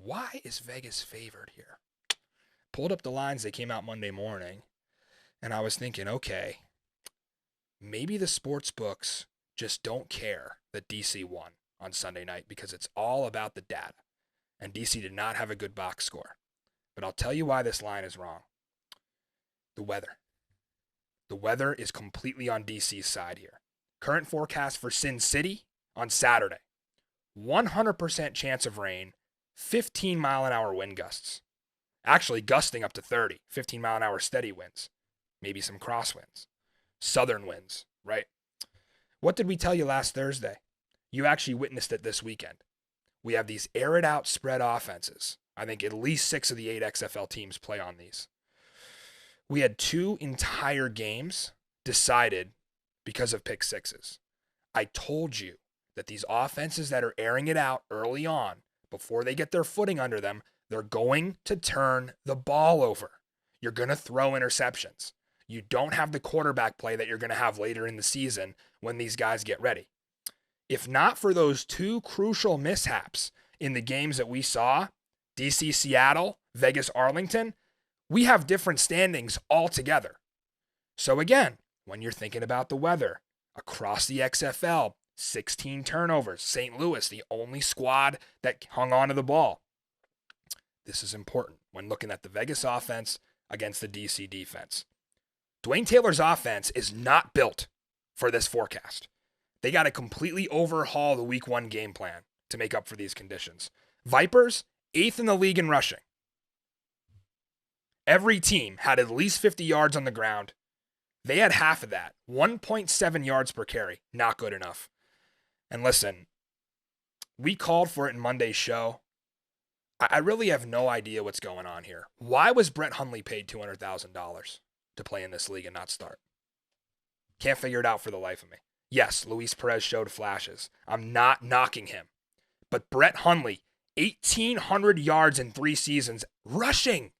why is Vegas favored here? Pulled up the lines. They came out Monday morning. And I was thinking, okay, maybe the sports books just don't care that DC won on Sunday night because it's all about the data. And DC did not have a good box score. But I'll tell you why this line is wrong. The weather. The weather is completely on DC's side here. Current forecast for Sin City on Saturday. 100% chance of rain, 15 mile an hour wind gusts. Actually gusting up to 30, 15 mile an hour steady winds. Maybe some crosswinds. Southern winds, right? What did we tell you last Thursday? You actually witnessed it this weekend. We have these arid out spread offenses. I think at least 6 of the 8 XFL teams play on these. We had 2 entire games decided because of pick sixes. I told you that these offenses that are airing it out early on, before they get their footing under them, they're going to turn the ball over. You're going to throw interceptions. You don't have the quarterback play that you're going to have later in the season when these guys get ready. If not for those 2 crucial mishaps in the games that we saw, DC Seattle, Vegas Arlington, we have different standings altogether. So again, when you're thinking about the weather, across the XFL, 16 turnovers. St. Louis, the only squad that hung on to the ball. This is important when looking at the Vegas offense against the DC defense. Dwayne Taylor's offense is not built for this forecast. They got to completely overhaul the week 1 game plan to make up for these conditions. Vipers, 8th in the league in rushing. Every team had at least 50 yards on the ground. They had half of that, 1.7 yards per carry. Not good enough. And listen, we called for it in Monday's show. I really have no idea what's going on here. Why was Brett Hundley paid $200,000 to play in this league and not start? Can't figure it out for the life of me. Yes, Luis Perez showed flashes. I'm not knocking him. But Brett Hundley, 1,800 yards in 3 seasons, rushing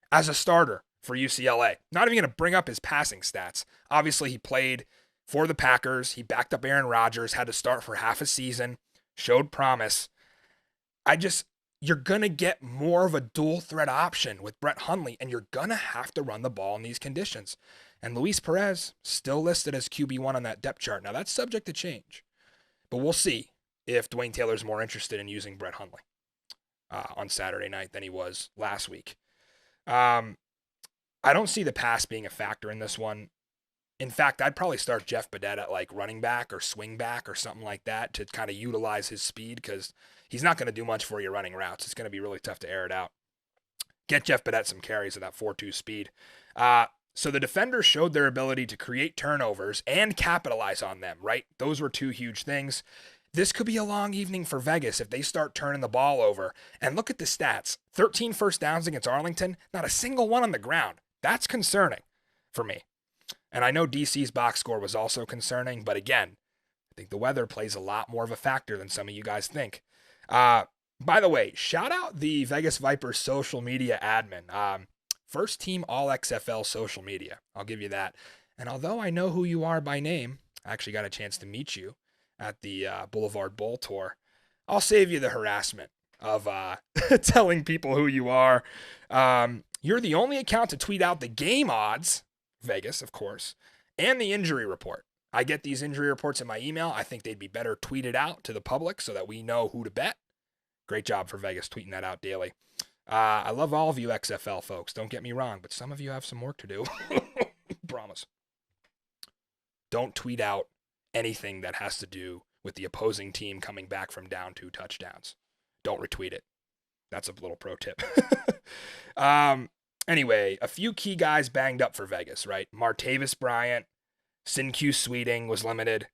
as a starter for UCLA. Not even going to bring up his passing stats. Obviously, he played for the Packers. He backed up Aaron Rodgers, had to start for half a season, showed promise. You're going to get more of a dual threat option with Brett Hundley, and you're going to have to run the ball in these conditions. And Luis Perez, still listed as QB1 on that depth chart. Now, that's subject to change. But we'll see if Dwayne Taylor's more interested in using Brett Hundley on Saturday night than he was last week. I don't see the pass being a factor in this one. In fact, I'd probably start Jeff Badet at like running back or swing back or something like that to kind of utilize his speed because he's not going to do much for you running routes. It's going to be really tough to air it out. Get Jeff Badet some carries at that 4.2 speed. So the defenders showed their ability to create turnovers and capitalize on them, right? Those were 2 huge things. This could be a long evening for Vegas if they start turning the ball over. And look at the stats. 13 first downs against Arlington, not a single one on the ground. That's concerning for me. And I know DC's box score was also concerning, but again, I think the weather plays a lot more of a factor than some of you guys think. By the way, shout out the Vegas Vipers social media admin. First team all XFL social media. I'll give you that. And although I know who you are by name, I actually got a chance to meet you at the Boulevard Bowl tour. I'll save you the harassment of telling people who you are. You're the only account to tweet out the game odds, Vegas, of course, and the injury report. I get these injury reports in my email. I think they'd be better tweeted out to the public so that we know who to bet. Great job for Vegas tweeting that out daily. I love all of you XFL folks. Don't get me wrong, but some of you have some work to do. Promise. Don't tweet out anything that has to do with the opposing team coming back from down 2 touchdowns. Don't retweet it. That's a little pro tip. Anyway, a few key guys banged up for Vegas, right? Martavis Bryant, Sinque Sweeting was limited.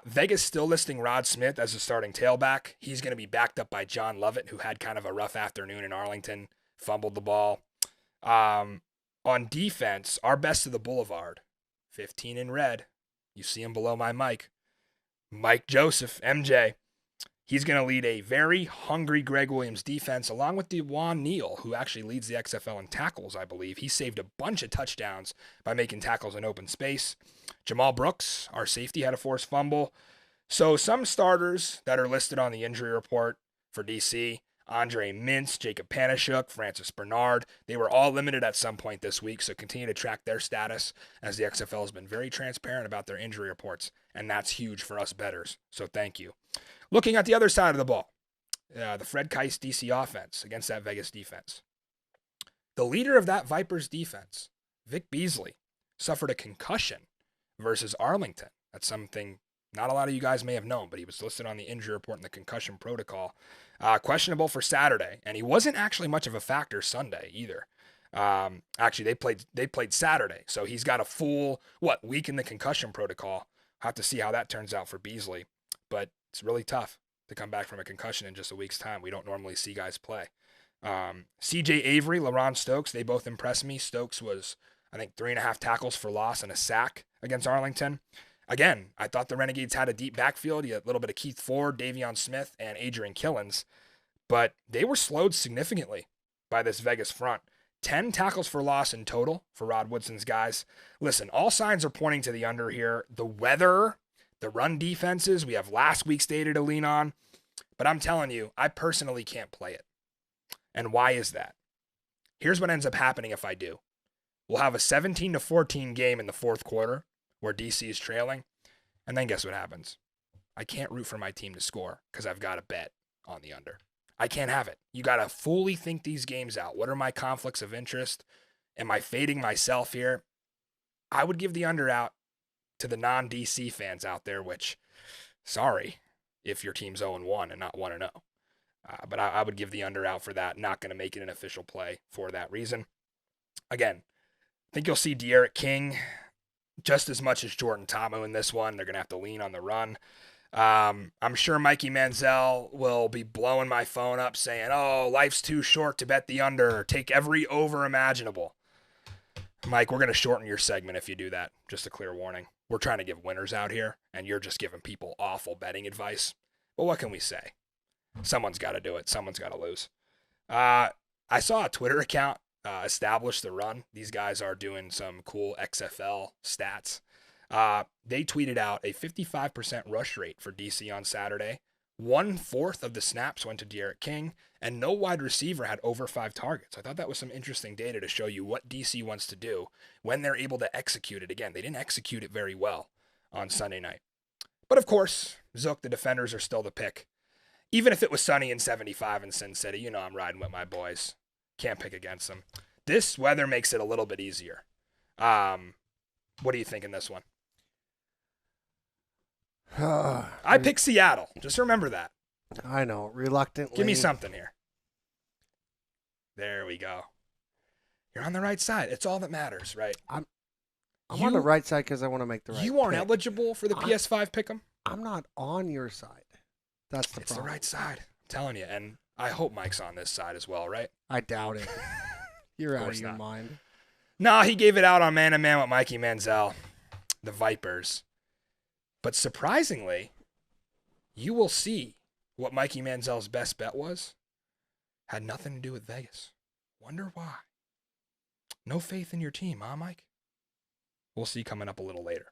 Vegas still listing Rod Smith as a starting tailback. He's going to be backed up by John Lovett, who had kind of a rough afternoon in Arlington, fumbled the ball. On defense, our best of the Boulevard, 15 in red. You see him below my mic. Mike Joseph, MJ. He's going to lead a very hungry Greg Williams defense, along with DeJuan Neal, who actually leads the XFL in tackles, I believe. He saved a bunch of touchdowns by making tackles in open space. Jamal Brooks, our safety, had a forced fumble. So some starters that are listed on the injury report for DC, Andre Mintz, Jacob Panashuk, Francis Bernard. They were all limited at some point this week, so continue to track their status as the XFL has been very transparent about their injury reports, and that's huge for us bettors, so thank you. Looking at the other side of the ball, the Fred Keiss DC offense against that Vegas defense. The leader of that Vipers defense, Vic Beasley, suffered a concussion versus Arlington. That's something not a lot of you guys may have known, but he was listed on the injury report in the concussion protocol. Questionable for Saturday, and he wasn't actually much of a factor Sunday either. Actually, they played Saturday, so he's got a full week in the concussion protocol. Have to see how that turns out for Beasley, but it's really tough to come back from a concussion in just a week's time. We don't normally see guys play. CJ Avery, LaRon Stokes, they both impressed me. Stokes was, I think, 3.5 tackles for loss and a sack against Arlington. Again, I thought the Renegades had a deep backfield. You had a little bit of Keith Ford, Davion Smith, and Adrian Killens, but they were slowed significantly by this Vegas front. 10 tackles for loss in total for Rod Woodson's guys. Listen, all signs are pointing to the under here. The weather, the run defenses, we have last week's data to lean on, but I'm telling you, I personally can't play it. And why is that? Here's what ends up happening if I do. We'll have a 17-14 game in the fourth quarter where DC is trailing, and then guess what happens? I can't root for my team to score because I've got a bet on the under. I can't have it. You got to fully think these games out. What are my conflicts of interest? Am I fading myself here? I would give the under out to the non-DC fans out there, which, sorry if your team's 0-1 and not 1-0. But I would give the under out for that. Not going to make it an official play for that reason. Again, I think you'll see De'Aaron King just as much as Jordan Ta'amu in this one. They're going to have to lean on the run. I'm sure Mikey Manziel will be blowing my phone up saying, oh, life's too short to bet the under. Take every over imaginable. Mike, we're going to shorten your segment if you do that. Just a clear warning. We're trying to give winners out here, and you're just giving people awful betting advice. But what can we say? Someone's got to do it. Someone's got to lose. I saw a Twitter account establish the run. These guys are doing some cool XFL stats. They tweeted out a 55% rush rate for DC on Saturday. 1/4 of the snaps went to De'Aaron King, and no wide receiver had over 5 targets. I thought that was some interesting data to show you what DC wants to do when they're able to execute it. Again, they didn't execute it very well on Sunday night. But of course, Zook, the defenders are still the pick. Even if it was sunny and 75 in Sin City, I'm riding with my boys. Can't pick against them. This weather makes it a little bit easier. What do you think in this one? I picked Seattle. Just remember that. I know. Reluctantly. Give me something here. There we go. You're on the right side. It's all that matters, right? I'm on the right side because I want to make the right You aren't pick. eligible for the PS5 pick'em? I'm not on your side. That's the problem. It's the right side. I'm telling you. And I hope Mike's on this side as well, right? I doubt it. You're out of your mind. No, he gave it out on man-to-man with Mikey Manziel, the Vipers. But surprisingly, you will see what Mikey Manziel's best bet was. Had nothing to do with Vegas. Wonder why. No faith in your team, huh, Mike? We'll see coming up a little later.